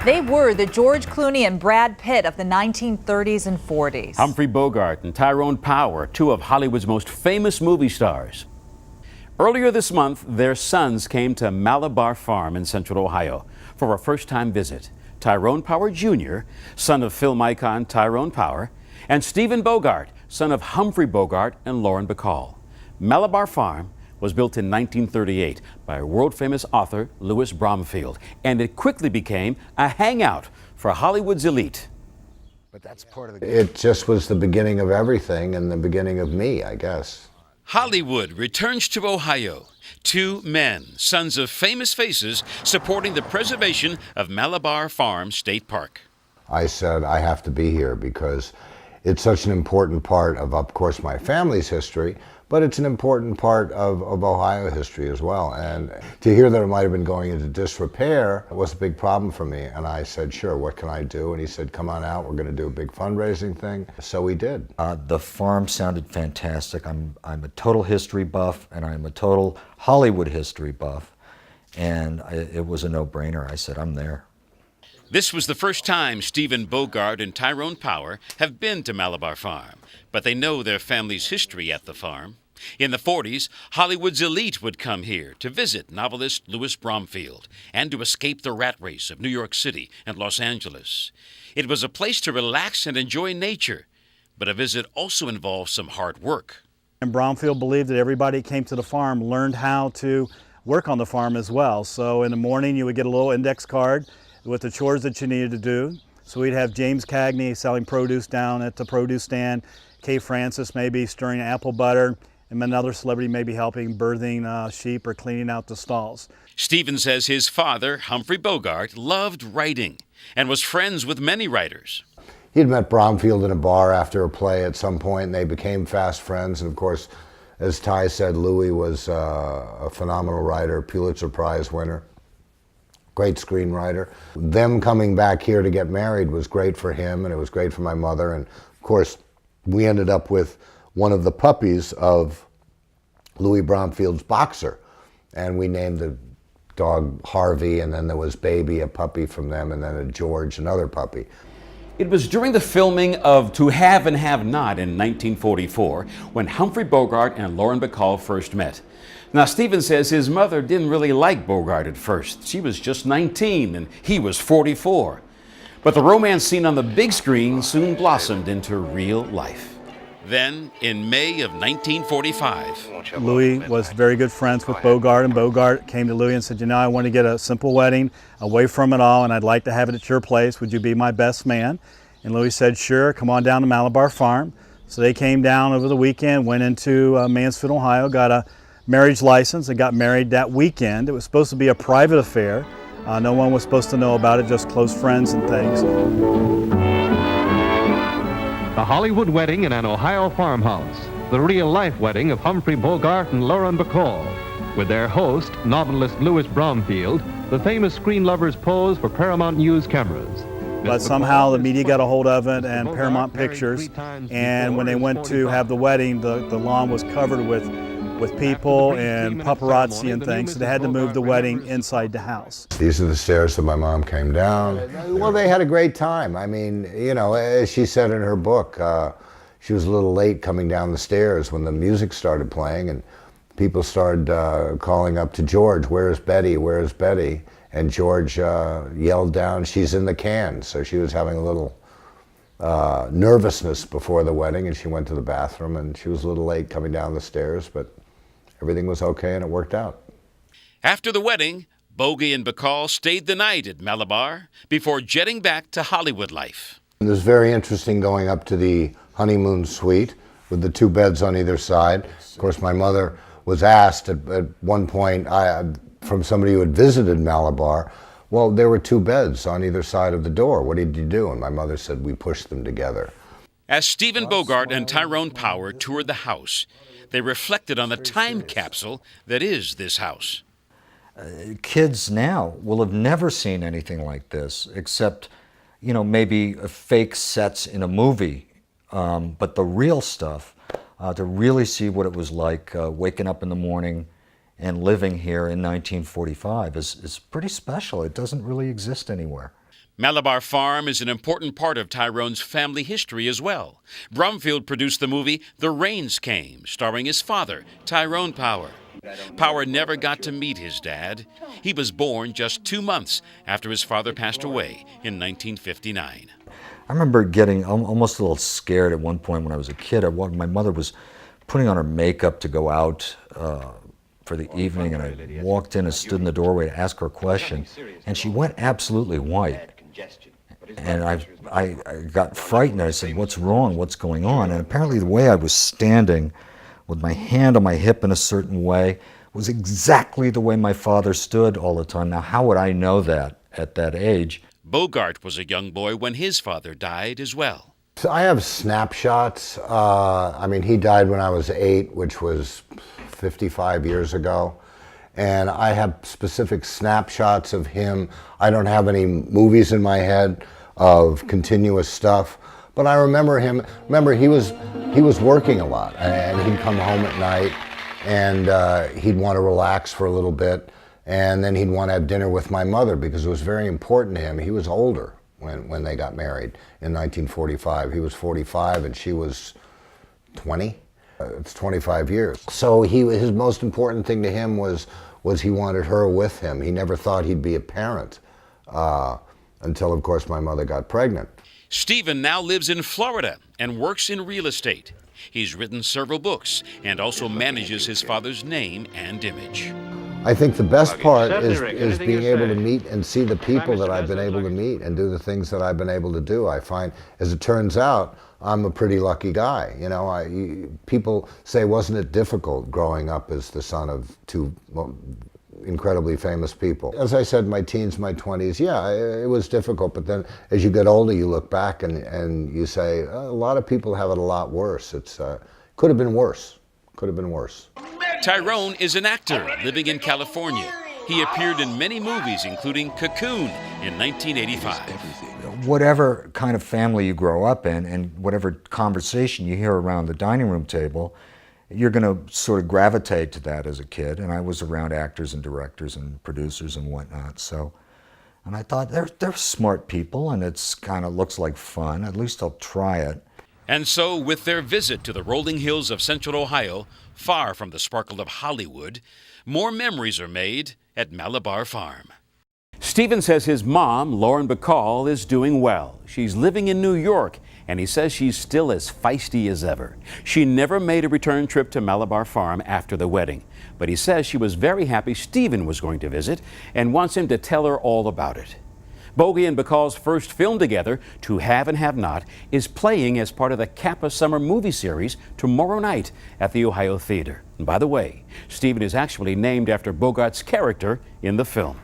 They were the George Clooney and Brad Pitt of the 1930s and 40s. Humphrey Bogart and Tyrone Power, two of Hollywood's most famous movie stars. Earlier this month, their sons came to Malabar Farm in Central Ohio for a first-time visit. Tyrone Power Jr., son of film icon Tyrone Power, and Stephen Bogart, son of Humphrey Bogart and Lauren Bacall. Malabar Farm was built in 1938 by world-famous author Louis Bromfield, and it quickly became a hangout for Hollywood's elite. But that's part of the game. It just was the beginning of everything and the beginning of me, I guess. Hollywood returns to Ohio. Two men, sons of famous faces, supporting the preservation of Malabar Farm State Park. I said, I have to be here because it's such an important part of course, my family's history, but it's an important part of Ohio history as well. And to hear that it might have been going into disrepair was a big problem for me. And I said, sure, what can I do? And he said, come on out, we're going to do a big fundraising thing. So we did. The farm sounded fantastic. I'm a total history buff, and I'm a total Hollywood history buff. And it was a no-brainer. I said, I'm there. This was the first time Stephen Bogart and Tyrone Power have been to Malabar Farm, but they know their family's history at the farm. In the 40s, Hollywood's elite would come here to visit novelist Louis Bromfield and to escape the rat race of New York City and Los Angeles. It was a place to relax and enjoy nature, but a visit also involved some hard work. And Bromfield believed that everybody who came to the farm learned how to work on the farm as well. So in the morning you would get a little index card with the chores that you needed to do. So we'd have James Cagney selling produce down at the produce stand, Kay Francis maybe stirring apple butter, and another celebrity maybe helping birthing sheep or cleaning out the stalls. Stephen says his father, Humphrey Bogart, loved writing and was friends with many writers. He'd met Bromfield in a bar after a play at some point, and they became fast friends. And of course, as Ty said, Louis was a phenomenal writer, Pulitzer Prize winner. Great screenwriter. Them coming back here to get married was great for him, and it was great for my mother. And of course, we ended up with one of the puppies of Louis Bromfield's boxer. And we named the dog Harvey, and then there was Baby, a puppy from them, and then a George, another puppy. It was during the filming of To Have and Have Not in 1944 when Humphrey Bogart and Lauren Bacall first met. Now, Stephen says his mother didn't really like Bogart at first. She was just 19 and he was 44. But the romance seen on the big screen soon blossomed into real life. Then, in May of 1945, Louis was very good friends with Bogart, and Bogart came to Louis and said, you know, I want to get a simple wedding away from it all, and I'd like to have it at your place. Would you be my best man? And Louis said, sure, come on down to Malabar Farm. So they came down over the weekend, went into Mansfield, Ohio, got a marriage license and got married that weekend. It was supposed to be a private affair. No one was supposed to know about it, just close friends and things. A Hollywood wedding in an Ohio farmhouse. The real-life wedding of Humphrey Bogart and Lauren Bacall. With their host, novelist Louis Bromfield, the famous screen lovers pose for Paramount News cameras. But somehow the media got a hold of it, and Paramount Pictures, and when they went to have the wedding, the lawn was covered with people and paparazzi and things, so they had to move the wedding inside the house. These are the stairs that my mom came down. Well, they had a great time. I mean, you know, as she said in her book, she was a little late coming down the stairs when the music started playing, and people started calling up to George, where's Betty, where's Betty? And George yelled down, she's in the can. So she was having a little nervousness before the wedding, and she went to the bathroom, and she was a little late coming down the stairs, but everything was okay and it worked out. After the wedding, Bogey and Bacall stayed the night at Malabar before jetting back to Hollywood life. It was very interesting going up to the honeymoon suite with the two beds on either side. Of course, my mother was asked at one point from somebody who had visited Malabar, well, there were two beds on either side of the door. What did you do? And my mother said, we pushed them together. As Stephen Bogart and Tyrone Power toured the house, they reflected on the time capsule that is this house. Kids now will have never seen anything like this, except, you know, maybe fake sets in a movie. But the real stuff, to really see what it was like waking up in the morning and living here in 1945 is pretty special. It doesn't really exist anywhere. Malabar Farm is an important part of Tyrone's family history as well. Brumfield produced the movie The Rains Came, starring his father, Tyrone Power. Power never got to meet his dad. He was born just 2 months after his father passed away in 1959. I remember getting almost a little scared at one point when I was a kid. My mother was putting on her makeup to go out for the evening, and I walked in and stood in the doorway to ask her a question, and she went absolutely white. And I got frightened. I said, "What's wrong? What's going on?" And apparently the way I was standing with my hand on my hip in a certain way was exactly the way my father stood all the time. Now, how would I know that at that age? Bogart was a young boy when his father died as well. So I have snapshots. I mean, he died when I was 8, which was 55 years ago. And I have specific snapshots of him. I don't have any movies in my head of continuous stuff, but I remember him. Remember, he was working a lot, and he'd come home at night, and he'd want to relax for a little bit, and then he'd want to have dinner with my mother because it was very important to him. He was older when they got married in 1945. He was 45 and she was 20. It's 25 years. So his most important thing to him was he wanted her with him. He never thought he'd be a parent until, of course, my mother got pregnant. Stephen now lives in Florida and works in real estate. He's written several books and also manages his father's name and image. I think the best part is being able to meet and see the people that I've been able to meet and do the things that I've been able to do. I find, as it turns out, I'm a pretty lucky guy. You know, people say, wasn't it difficult growing up as the son of two incredibly famous people? As I said, my teens, my 20s, yeah, it was difficult. But then as you get older, you look back and you say, a lot of people have it a lot worse. It's could have been worse. Could have been worse. Tyrone is an actor living in California. He appeared in many movies, including Cocoon in 1985. Whatever kind of family you grow up in and whatever conversation you hear around the dining room table, you're going to sort of gravitate to that as a kid. And I was around actors and directors and producers and whatnot. And I thought, they're smart people, and it's kind of looks like fun. At least I'll try it. And so, with their visit to the rolling hills of Central Ohio, far from the sparkle of Hollywood, more memories are made at Malabar Farm. Stephen says his mom, Lauren Bacall, is doing well. She's living in New York, and he says she's still as feisty as ever. She never made a return trip to Malabar Farm after the wedding, but he says she was very happy Stephen was going to visit and wants him to tell her all about it. Bogey and Bacall's first film together, To Have and Have Not, is playing as part of the Kappa Summer movie series tomorrow night at the Ohio Theater. And by the way, Stephen is actually named after Bogart's character in the film.